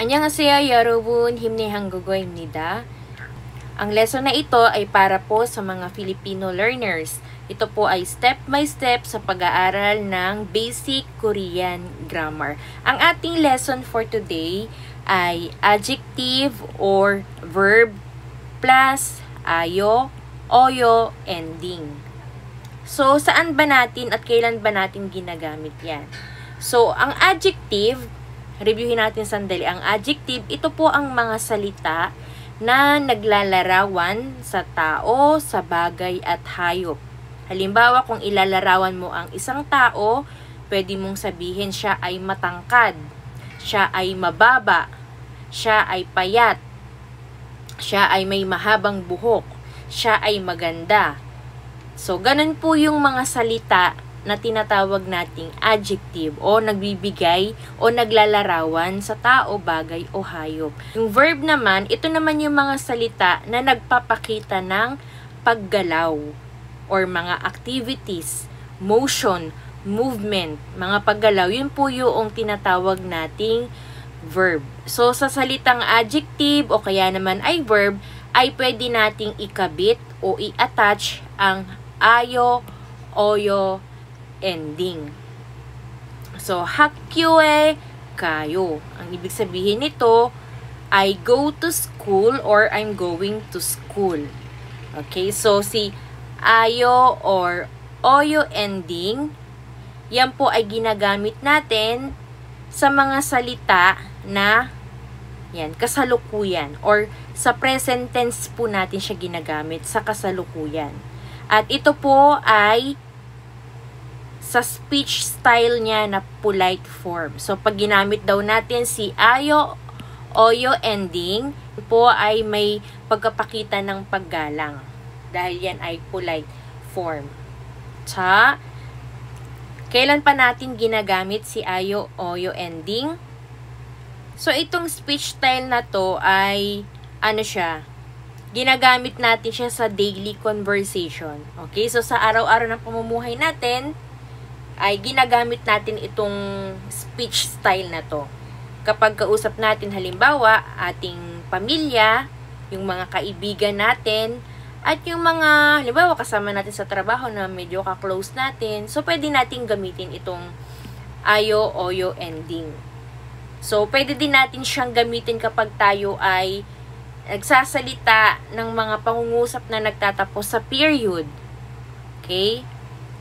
안녕하세요 여러분, 힘내 한국어입니다. Ang lesson na ito ay para po sa mga Filipino learners. Ito po ay step by step sa pag-aaral ng basic Korean grammar. Ang ating lesson for today ay adjective or verb plus ayo, oyo, ending. So, saan ba natin at kailan ba natin ginagamit yan? So, ang adjective, reviewin natin sandali. Ang adjective, ito po ang mga salita na naglalarawan sa tao, sa bagay at hayop. Halimbawa, kung ilalarawan mo ang isang tao, pwede mong sabihin siya ay matangkad, siya ay mababa, siya ay payat, siya ay may mahabang buhok, siya ay maganda. So, ganun po yung mga salita na tinatawag nating adjective o nagbibigay o naglalarawan sa tao, bagay o hayop. Yung verb naman, ito naman yung mga salita na nagpapakita ng paggalaw or mga activities, motion, movement, mga paggalaw. Yun po yung tinatawag nating verb. So, sa salitang adjective o kaya naman ay verb, ay pwede nating ikabit o i-attach ang ayo, oyo, ending. So, hakyue kayo. Ang ibig sabihin nito I go to school or I'm going to school. Okay, so si ayo or oyo ending, yan po ay ginagamit natin sa mga salita na yan, kasalukuyan or sa present tense po natin siya ginagamit sa kasalukuyan. At ito po ay sa speech style niya na polite form. So, pag ginamit daw natin si ayo, oyo ending, po ay may pagkapakita ng paggalang. Dahil yan ay polite form. Sa, kailan pa natin ginagamit si ayo, oyo ending? So, itong speech style na to ay, ano siya, ginagamit natin siya sa daily conversation. Okay? So, sa araw-araw ng pamumuhay natin, ay ginagamit natin itong speech style na to. Kapag kausap natin halimbawa ating pamilya, yung mga kaibigan natin, at yung mga halimbawa kasama natin sa trabaho na medyo ka-close natin, so pwede natin gamitin itong ayo, oyo, ending. So pwede din natin siyang gamitin kapag tayo ay nagsasalita ng mga pangungusap na nagtatapos sa period. Okay?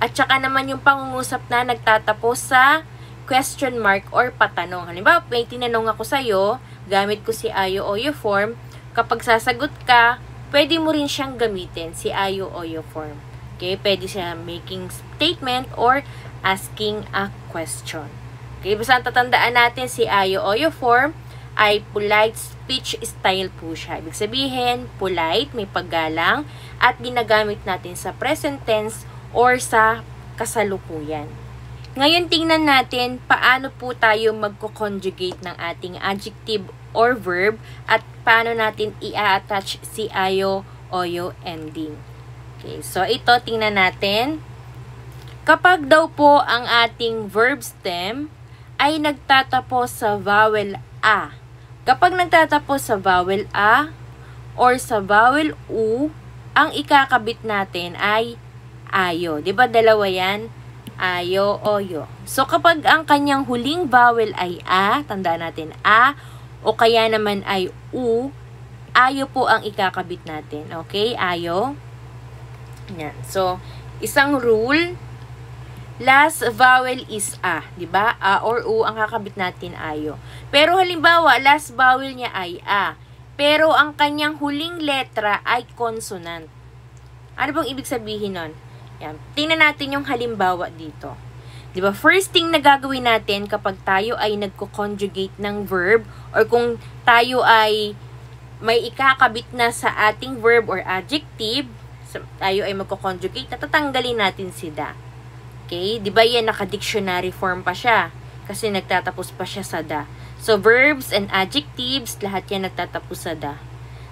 At saka naman yung pangungusap na nagtatapos sa question mark or patanong. Halimbawa, may tinanong ako sa'yo, gamit ko si ayo, oyo form. Kapag sasagot ka, pwede mo rin siyang gamitin, si ayo, oyo form. Okay? Pwede siya making statement or asking a question. Okay? Basta tatandaan natin si ayo, oyo form ay polite speech style po siya. Ibig sabihin, polite, may paggalang, at ginagamit natin sa present tense or sa kasalukuyan. Ngayon, tingnan natin paano po tayo magko-conjugate ng ating adjective or verb at paano natin i-attach si ayo, oyo, ending. Okay, so ito, tingnan natin. Kapag daw po ang ating verb stem ay nagtatapos sa vowel a. Kapag nagtatapos sa vowel a or sa vowel u, ang ikakabit natin ay ayo. Diba dalawa yan? Ayo, oyo. So, kapag ang kanyang huling vowel ay a, tandaan natin a, o kaya naman ay u, ayo po ang ikakabit natin. Okay? Ayo. Yan. So, isang rule, last vowel is a. Diba? A or u ang kakabit natin ayo. Pero halimbawa, last vowel niya ay a. Pero ang kanyang huling letra ay consonant. Ano bang ibig sabihin nun? Yan. Tingnan natin yung halimbawa dito. Diba? First thing na gagawin natin kapag tayo ay nagko-conjugate ng verb or kung tayo ay may ikakabit na sa ating verb or adjective, tayo ay magko-conjugate, natatanggalin natin si da. Okay? Diba yan, naka-dictionary form pa siya kasi nagtatapos pa siya sa da. So, verbs and adjectives, lahat yan nagtatapos sa da.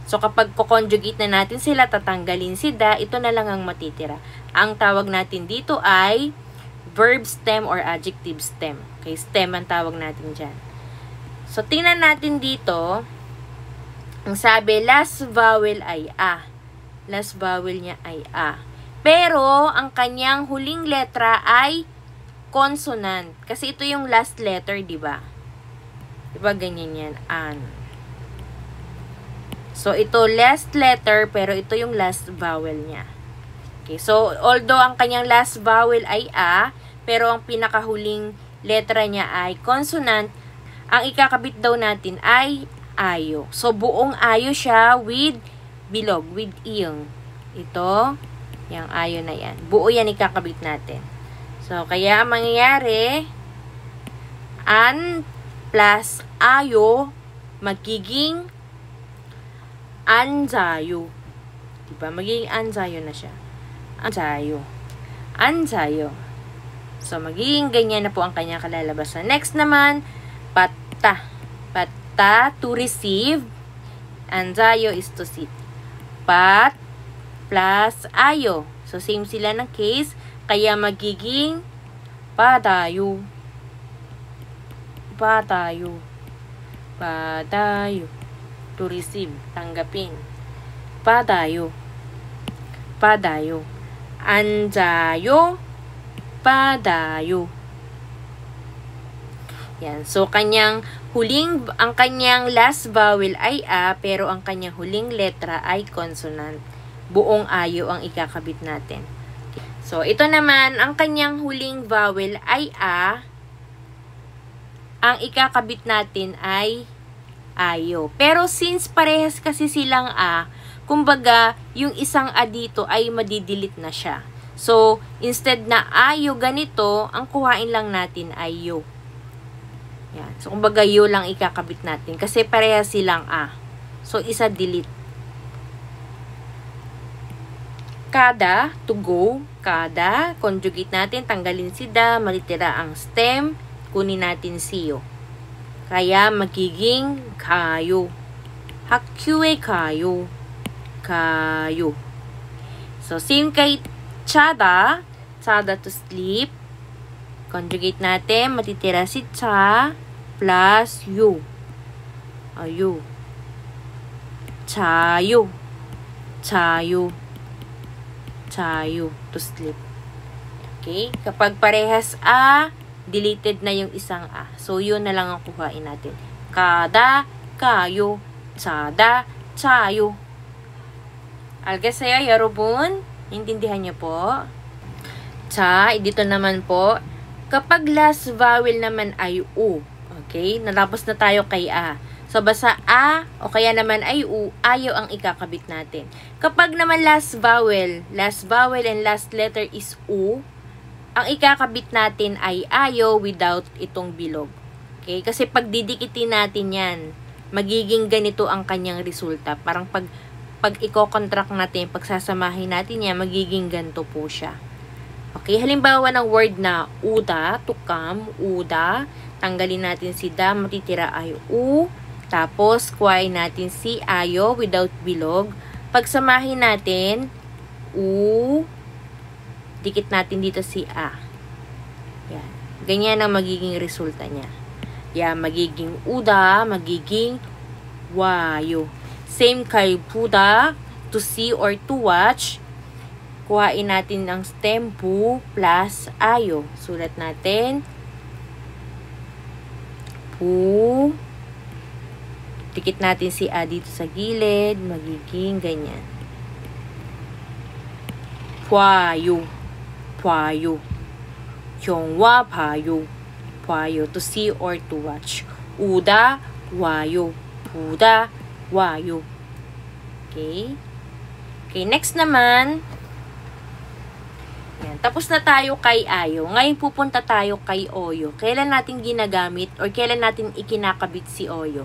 So, kapag ko-conjugate na natin sila, tatanggalin si da, ito na lang ang matitira. Ang tawag natin dito ay verb stem or adjective stem. Okay, stem ang tawag natin dyan. So, tingnan natin dito. Ang sabi, last vowel ay A. Last vowel niya ay A. Pero, ang kanyang huling letra ay consonant. Kasi ito yung last letter, di ba? Di ba ganyan yan? An. So, ito last letter, pero ito yung last vowel niya. Okay, so, although ang kanyang last vowel ay A, pero ang pinakahuling letra niya ay consonant, ang ikakabit daw natin ay ayo. So, buong ayo siya with bilog, with ing. Ito, yung ayo na yan. Buo yan ikakabit natin. So, kaya ang mangyayari, an plus ayo, magiging anjayo. Diba? Magiging anjayo na siya. Anjayo. Anjayo. So, magiging ganyan na po ang kanyang kalalabasan. Next naman, patta. Patta, to receive. Anjayo is to sit. Pat plus ayo. So, same sila ng case. Kaya magiging padayo. Padayo. Padayo. To receive. Tanggapin. Padayo. Padayo. Anjayo. Padayo. Yan. So, ang kanyang last vowel ay A, pero ang kanyang huling letra ay consonant. Buong ayo ang ikakabit natin. So, ito naman, ang kanyang huling vowel ay A. Ang ikakabit natin ay ayo. Pero since parehas kasi silang A, kumbaga, yung isang A dito ay madidelete na siya. So, instead na ayo ganito, ang kuhain lang natin ay yo. Yan. So, kumbaga, yo lang ikakabit natin. Kasi parehas silang A. So, isa delete. Kada, to go. Kada, conjugate natin, tanggalin si da, malitira ang stem, kunin natin si yo. Kaya, magiging kayo. Hakyue kayo. Kayo. So, same kay chada. Chada to sleep. Conjugate natin, matitira si cha plus yu. Ayu. Chayo. Chayo. Chayo to sleep. Okay? Kapag parehas A, deleted na yung isang A. So, yun na lang ang kuhain natin. Kada, kayo, chada, chayo. Algasaya, yarobun. Intindihan niyo po? Cha, dito naman po. Kapag last vowel naman ay U. Okay? Natapos na tayo kay A. So, basta A o kaya naman ay U, ayo ang ikakabit natin. Kapag naman last vowel and last letter is U, ang ikakabit natin ay ayo without itong bilog. Okay? Kasi pag didikitin natin yan, magiging ganito ang kanyang resulta. Parang pag i-contract natin, pagsasamahin natin yan, magiging ganito po siya. Okay, halimbawa ng word na uda, to come, uda, tanggalin natin si da, matitira ay u, tapos kuhain natin si ayo without bilog, pagsamahin natin, u, dikit natin dito si a. Yan. Ganyan ang magiging resulta niya. Yan, magiging uda, magiging wayo. Same kay puda, to see or to watch, kuhain natin ang stem pu plus ayo. Sulat natin. Pu. Dikit natin si a dito sa gilid. Magiging ganyan. Puayo. Puayo. Hyongwa payo. Puayo. To see or to watch. Uda. Wayo. Puda. Wayo. Okay. Okay, next naman. Yan. Tapos na tayo kay ayo. Ngayon pupunta tayo kay oyo. Kailan natin ginagamit or kailan natin ikinakabit si oyo?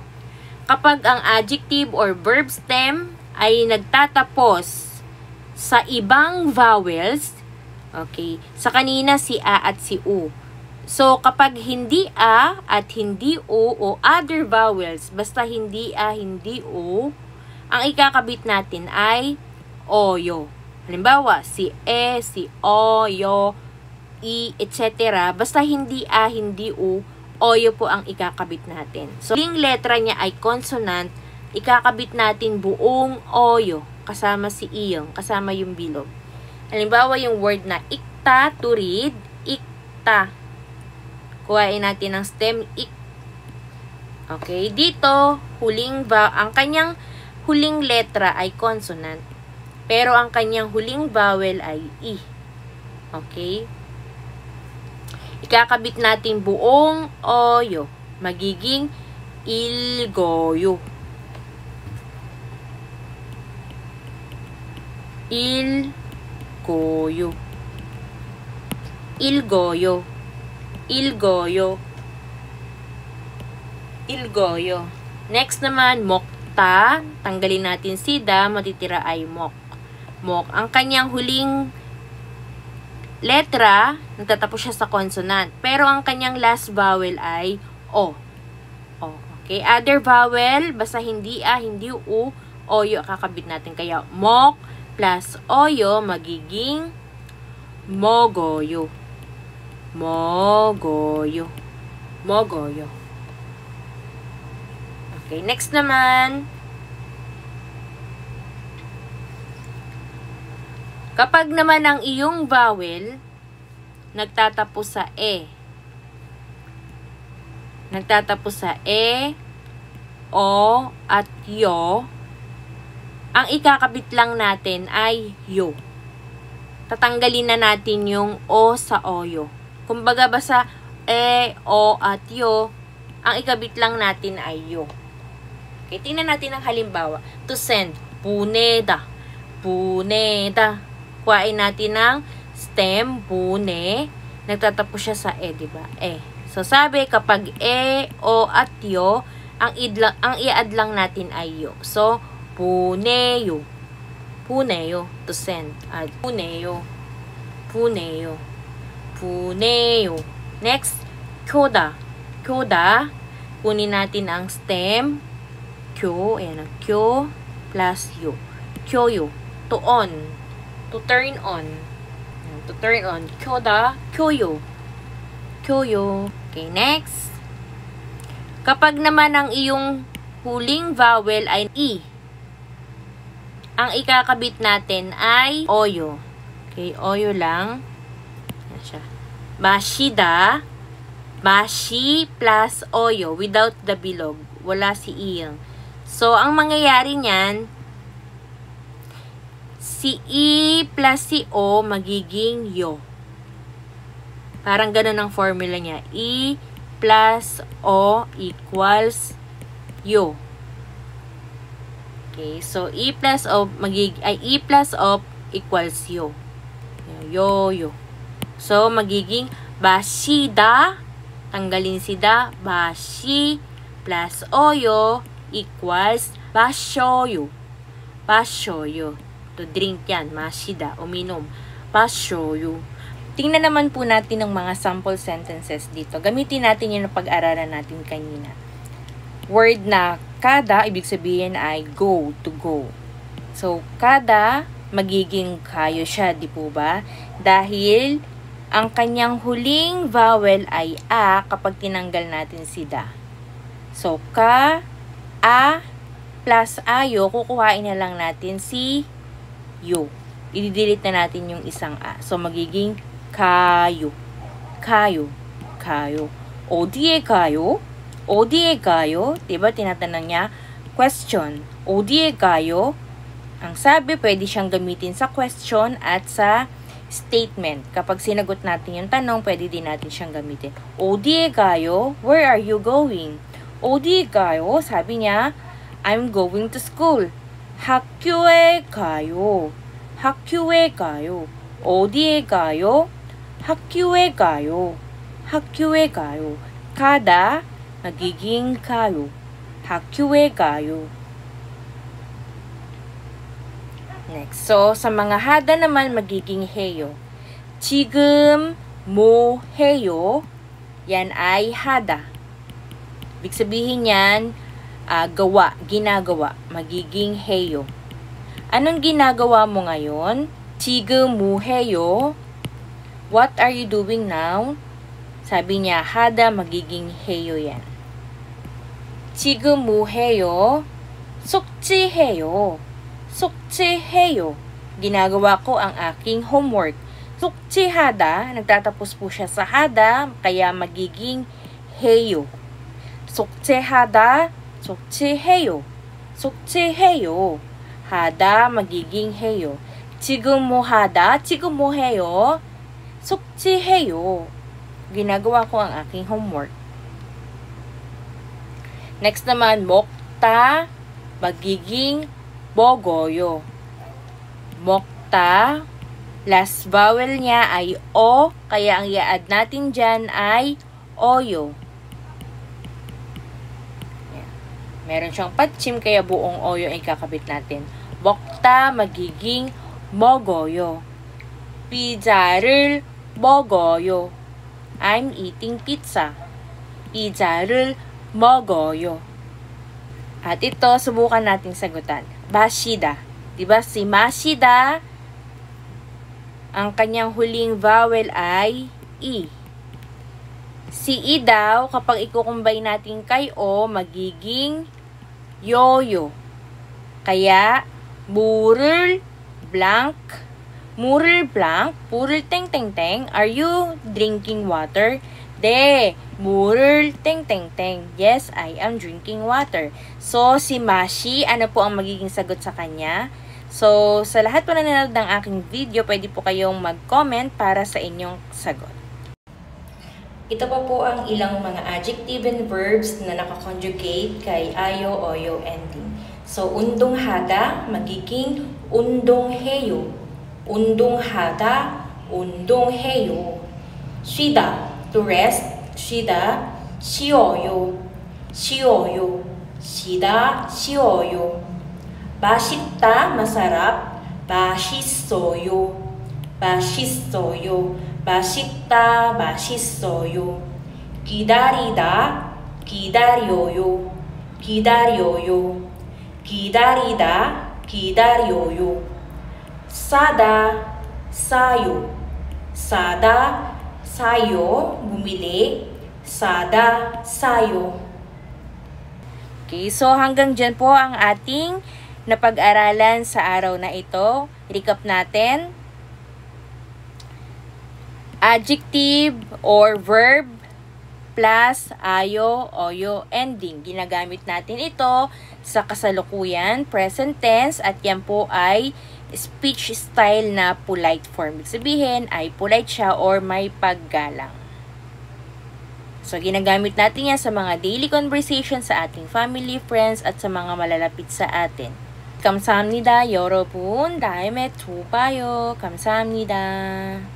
Kapag ang adjective or verb stem ay nagtatapos sa ibang vowels, okay, sa kanina si a at si u. So, kapag hindi a at hindi o o other vowels, basta hindi a, hindi o, ang ikakabit natin ay oyo. Halimbawa, si si o, yo, i, etc. Basta hindi a, hindi u, oyo po ang ikakabit natin. So, yung letra niya ay consonant, ikakabit natin buong oyo, kasama si iyong, kasama yung bilog. Halimbawa, yung word na ikta, to read, ikta. Kuhain natin ang stem, ik. Okay, dito, ang kanyang huling letra ay consonant, pero ang kanyang huling vowel ay i. Okay? Ikakabit natin buong oyo, magiging ilgoyo. Ilgoyo. Ilgoyo. Ilgoyo. Ilgoyo. Next naman, mokta. Tanggalin natin si da, matitira ay mok. Mok. Ang kanyang huling letra, nagtatapos siya sa consonant. Pero ang kanyang last vowel ay o. O. Okay? Other vowel, basta hindi a, hindi u, oyo kakabit natin. Kaya mok plus oyo magiging mogoyo. Mogoyo. Mogoyo. Okay, next naman. Kapag naman ang iyong vowel nagtatapos sa e. Nagtatapos sa e, o, at yo, ang ikakabit lang natin ay yo. Tatanggalin na natin yung o sa oyo. Kumbaga basta e, o, at yo, ang ikabit lang natin ay yo. Okay, tingnan natin ang halimbawa. To send, puneda. Puneda. Kuhain natin ng stem, pune. Nagtatapos siya sa e, diba? E. So, sabi, kapag e, o, at yo, ang i-add lang natin ay yo. So, puneyo. Puneyo. To send. Add. Puneyo. Puneyo. Puneyo. Next, kyoda. Kyoda. Kunin natin ang stem. Kyo. Ayan ang kyo. Plus yo. Kyoyo. To on. To turn on. To turn on. Kyoda. Kyoyo. Kyoyo. Okay, next. Kapag naman ang iyong huling vowel ay i, ang ikakabit natin ay oyo. Okay, oyo lang. Yan siya. Mashida. Mashi plus oyo without the bilog. Wala si iyang. So, ang mangyayari niyan, si i plus si o magiging yo. Parang ganun ang formula niya. I plus o equals yo. Okay, so i plus o i plus o equals yo. Yo, yo. So, magiging bashida, tanggalin si da, bashi plus oyo equals bashoyo. Bashoyo. To drink yan, mashida, uminom. Bashoyo. Tingnan naman po natin ng mga sample sentences dito. Gamitin natin yung pag-aralan natin kanina. Word na kada, ibig sabihin ay go, to go. So, kada, magiging kayo siya, di po ba? Dahil, ang kanyang huling vowel ay a kapag tinanggal natin si da. So, ka, a, plus ayo, kukuhain na lang natin si yo. I-delete na natin yung isang a. So, magiging kayo. Kayo. Kayo. Odie kayo? Odie kayo? Diba, tinatanong niya, question. Odie kayo? Ang sabi, pwede siyang gamitin sa question at sa statement. Kapag sinagot natin yung tanong, pwede din natin siyang gamitin. Odie kayo? Where are you going? Odie kayo? Sabi niya, I'm going to school. 학교에 가요. 학교에 가요. 어디에 가요? 학교에 가요. 학교에 가요. 가다 magiging kayo. 학교에 가요. Next. So, sa mga hada naman magiging heyo. 지금 뭐 해요? Yan ay hada. Ibig sabihin yan, gawa, ginagawa. Magiging heyo. Anong ginagawa mo ngayon? 지금 뭐 해요? What are you doing now? Sabi niya, hada magiging heyo yan. 지금 뭐 해요? 숙제해요. 숙제해요. Ginagawa ko ang aking homework. 숙제하다, nagtatapos po siya sa hada, kaya magiging 해요. 숙제하다, 숙제해요. 숙제해요. 하다, magiging 해요. 지금 뭐 하다, 지금 뭐 해요? 숙제해요. Ginagawa ko ang aking homework. Next naman, 먹다, magiging 먹어요. 먹다, last vowel niya ay o, kaya ang i-add natin dyan ay oyo. Yan. Meron siyang patchim, kaya buong oyo ay kakabit natin. 먹다, magiging 먹어요. 피자를 먹어요. I'm eating pizza. 피자를 먹어요. At ito, subukan nating sagutan. 마시다. Diba si 마시다, ang kanyang huling vowel ay i. Si i daw, kapag ikukumbay natin kay o, magiging yoyo. Kaya, 물을 blank, 물을 blank, 물을 땡땡땡. Are you drinking water? 네, 물을 땡땡땡. Yes, I am drinking water. So, si Mashi, ano po ang magiging sagot sa kanya? So, sa lahat po na nanonood ng aking video, pwede po kayong mag-comment para sa inyong sagot. Ito pa po ang ilang mga adjective and verbs na nakakonjugate kay ayo, oyo ending. So, 운동하다, magiging 운동해요. 운동하다, 운동해요. 쉬다, to rest, 쉬다, 쉬어요. 쉬어요. 쉬다, 쉬어요. 맛있다, masarap, 맛있어요. 맛있어요. 맛있다, 맛있어요. 기다리다, 기다려요. 기다려요. 기다리다, 기다려요. 싸다, 싸요. 싸다, sayo, bumili, sada, sayo. Okay, so hanggang dyan po ang ating napag-aralan sa araw na ito. Recap natin. Adjective or verb plus ayo, oyo, ending. Ginagamit natin ito sa kasalukuyan, present tense, at yan po ay speech style na polite form. Ibig sabihin ay polite siya or may paggalang. So, ginagamit natin yan sa mga daily conversation sa ating family, friends, at sa mga malalapit sa atin. 감사합니다, 여러분. 다음에 또 봐요. 감사합니다.